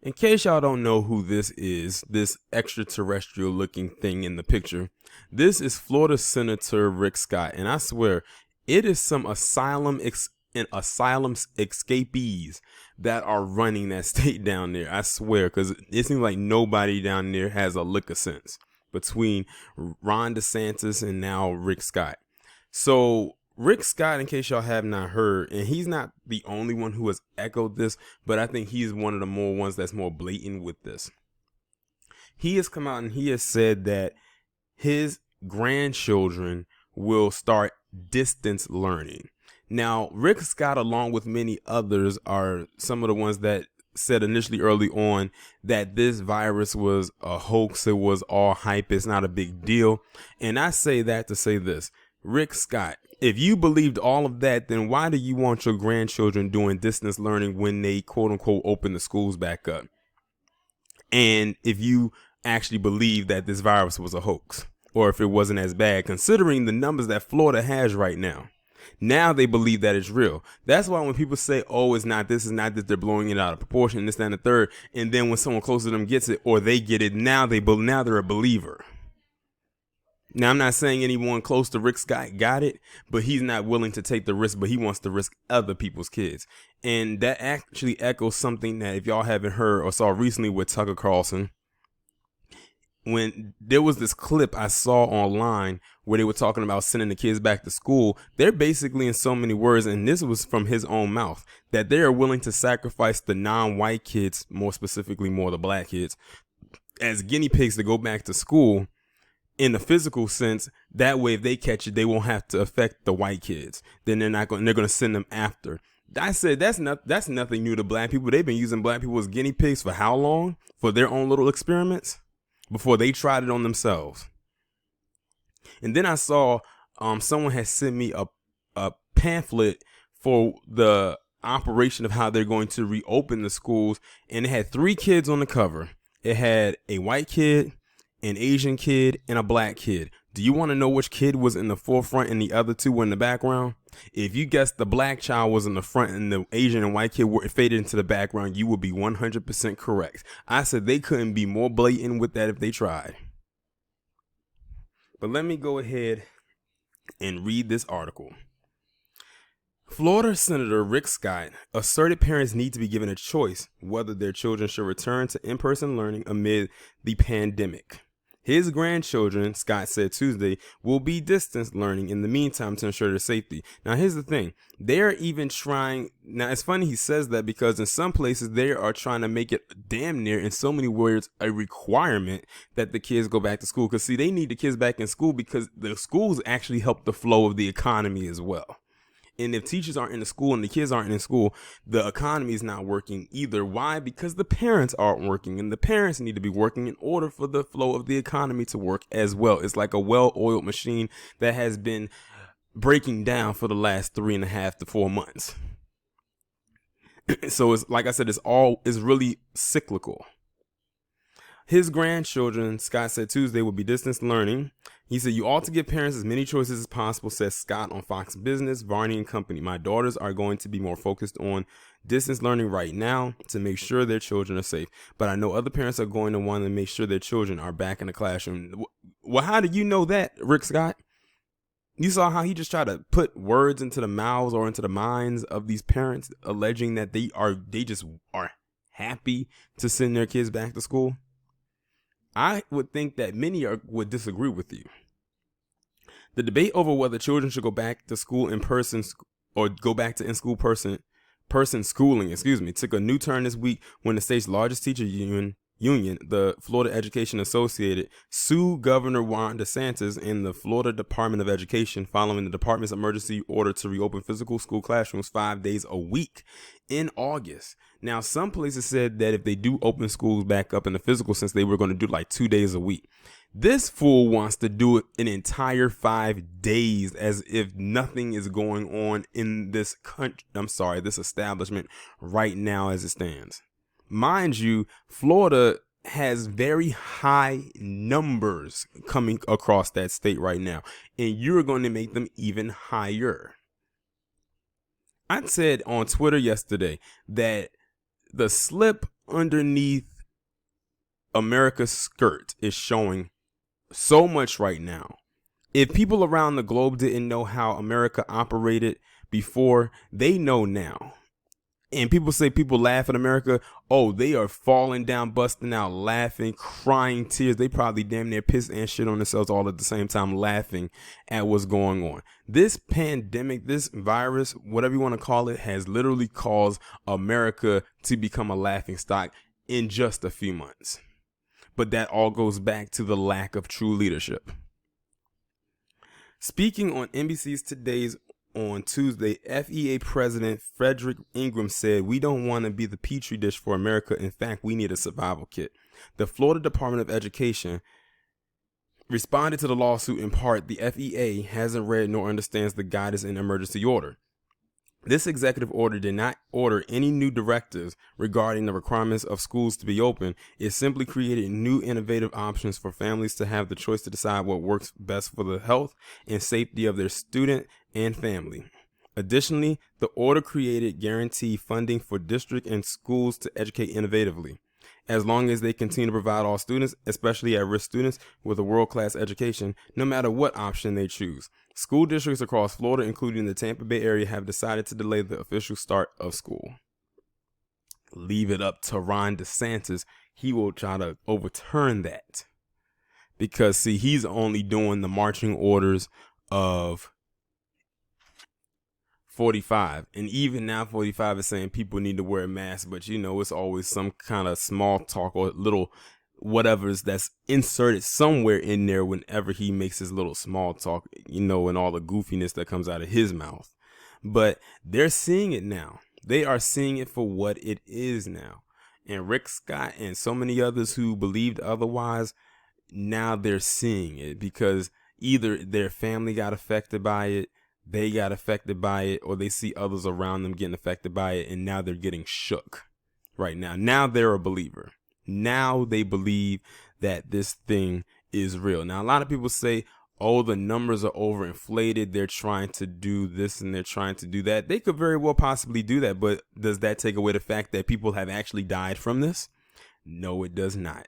In case y'all don't know who this is, this extraterrestrial looking thing in the picture, this is Florida Senator Rick Scott. And I swear, it is some asylum escapees that are running that state down there. I swear, because it seems like nobody down there has a lick of sense between Ron DeSantis and now Rick Scott. So Rick Scott, in case y'all have not heard, and he's not the only one who has echoed this, but I think he's one of the more ones that's more blatant with this. He has come out and he has said that his grandchildren will start distance learning. Now, Rick Scott, along with many others, are some of the ones that said initially early on that this virus was a hoax. It was all hype. It's not a big deal. And I say that to say this. Rick Scott, if you believed all of that, then why do you want your grandchildren doing distance learning when they quote unquote open the schools back up? And if you actually believe that this virus was a hoax, or if it wasn't as bad, considering the numbers that Florida has right now they believe that it's real. That's why when people say, oh, it's not this, they're blowing it out of proportion, this, that, and the third. And then when someone close to them gets it or they get it, now they're a believer. Now, I'm not saying anyone close to Rick Scott got it, but he's not willing to take the risk, but he wants to risk other people's kids. And that actually echoes something that if y'all haven't heard or saw recently with Tucker Carlson, when there was this clip I saw online where they were talking about sending the kids back to school. They're basically, in so many words, and this was from his own mouth, that they are willing to sacrifice the non-white kids, more specifically more the black kids, as guinea pigs to go back to school in the physical sense. That way, if they catch it, they won't have to affect the white kids. Then they're going to send them after. I said that's nothing new to black people. They've been using black people as guinea pigs for how long? For their own little experiments before they tried it on themselves. And then I saw someone had sent me a pamphlet for the operation of how they're going to reopen the schools, and it had 3 kids on the cover. It had a white kid, an Asian kid, and a black kid. Do you want to know which kid was in the forefront and the other 2 were in the background? If you guessed the black child was in the front and the Asian and white kid were faded into the background, you would be 100% correct. I said they couldn't be more blatant with that if they tried. But let me go ahead and read this article. Florida Senator Rick Scott asserted parents need to be given a choice whether their children should return to in-person learning amid the pandemic. His grandchildren, Scott said Tuesday, will be distance learning in the meantime to ensure their safety. Now, here's the thing. They're even trying. Now, it's funny he says that because in some places they are trying to make it damn near, in so many words, a requirement that the kids go back to school. Because, see, they need the kids back in school because the schools actually help the flow of the economy as well. And if teachers aren't in the school and the kids aren't in school, the economy is not working either. Why? Because the parents aren't working, and the parents need to be working in order for the flow of the economy to work as well. It's like a well-oiled machine that has been breaking down for the last 3.5 to 4 months. So it's like I said, it's really cyclical. His grandchildren, Scott said Tuesday, will be distance learning. He said, you ought to give parents as many choices as possible, says Scott on Fox Business, Varney and Company. My daughters are going to be more focused on distance learning right now to make sure their children are safe. But I know other parents are going to want to make sure their children are back in the classroom. Well, how do you know that, Rick Scott? You saw how he just tried to put words into the mouths or into the minds of these parents, alleging that they just are happy to send their kids back to school. I would think that many would disagree with you. The debate over whether children should go back to school in person or go back to in-school person schooling, took a new turn this week when the state's largest teacher union, the Florida Education Associated, sued Governor Ron DeSantis and the Florida Department of Education following the department's emergency order to reopen physical school classrooms 5 days a week in August. Now, some places said that if they do open schools back up in the physical sense, they were going to do like 2 days a week. This fool wants to do it an entire 5 days as if nothing is going on in this this establishment right now as it stands. Mind you, Florida has very high numbers coming across that state right now, and you're going to make them even higher. I said on Twitter yesterday that the slip underneath America's skirt is showing so much right now. If people around the globe didn't know how America operated before, they know now. And people say people laugh at America. Oh, they are falling down, busting out, laughing, crying tears. They probably damn near piss and shit on themselves all at the same time, laughing at what's going on. This pandemic, this virus, whatever you want to call it, has literally caused America to become a laughing stock in just a few months. But that all goes back to the lack of true leadership. Speaking on NBC's Today's on Tuesday, FEA President Frederick Ingram said, "We don't want to be the petri dish for America. In fact, we need a survival kit." The Florida Department of Education responded to the lawsuit in part. The FEA hasn't read nor understands the guidance and emergency order. This executive order did not order any new directives regarding the requirements of schools to be open. It simply created new innovative options for families to have the choice to decide what works best for the health and safety of their student and family. Additionally, the order created guaranteed funding for districts and schools to educate innovatively, as long as they continue to provide all students, especially at-risk students, with a world-class education, no matter what option they choose. School districts across Florida, including the Tampa Bay area, have decided to delay the official start of school. Leave it up to Ron DeSantis. He will try to overturn that. Because, see, he's only doing the marching orders of 45. And even now, 45 is saying people need to wear a mask. But, you know, it's always some kind of small talk or little whatever's that's inserted somewhere in there whenever he makes his little small talk, you know, and all the goofiness that comes out of his mouth. But they're seeing it now. They are seeing it for what it is now. And Rick Scott and so many others who believed otherwise, now they're seeing it because either their family got affected by it, they got affected by it, or they see others around them getting affected by it, and now they're getting shook right now. Now they're a believer. Now they believe that this thing is real. Now, a lot of people say, oh, the numbers are overinflated. They're trying to do this and they're trying to do that. They could very well possibly do that. But does that take away the fact that people have actually died from this? No, it does not.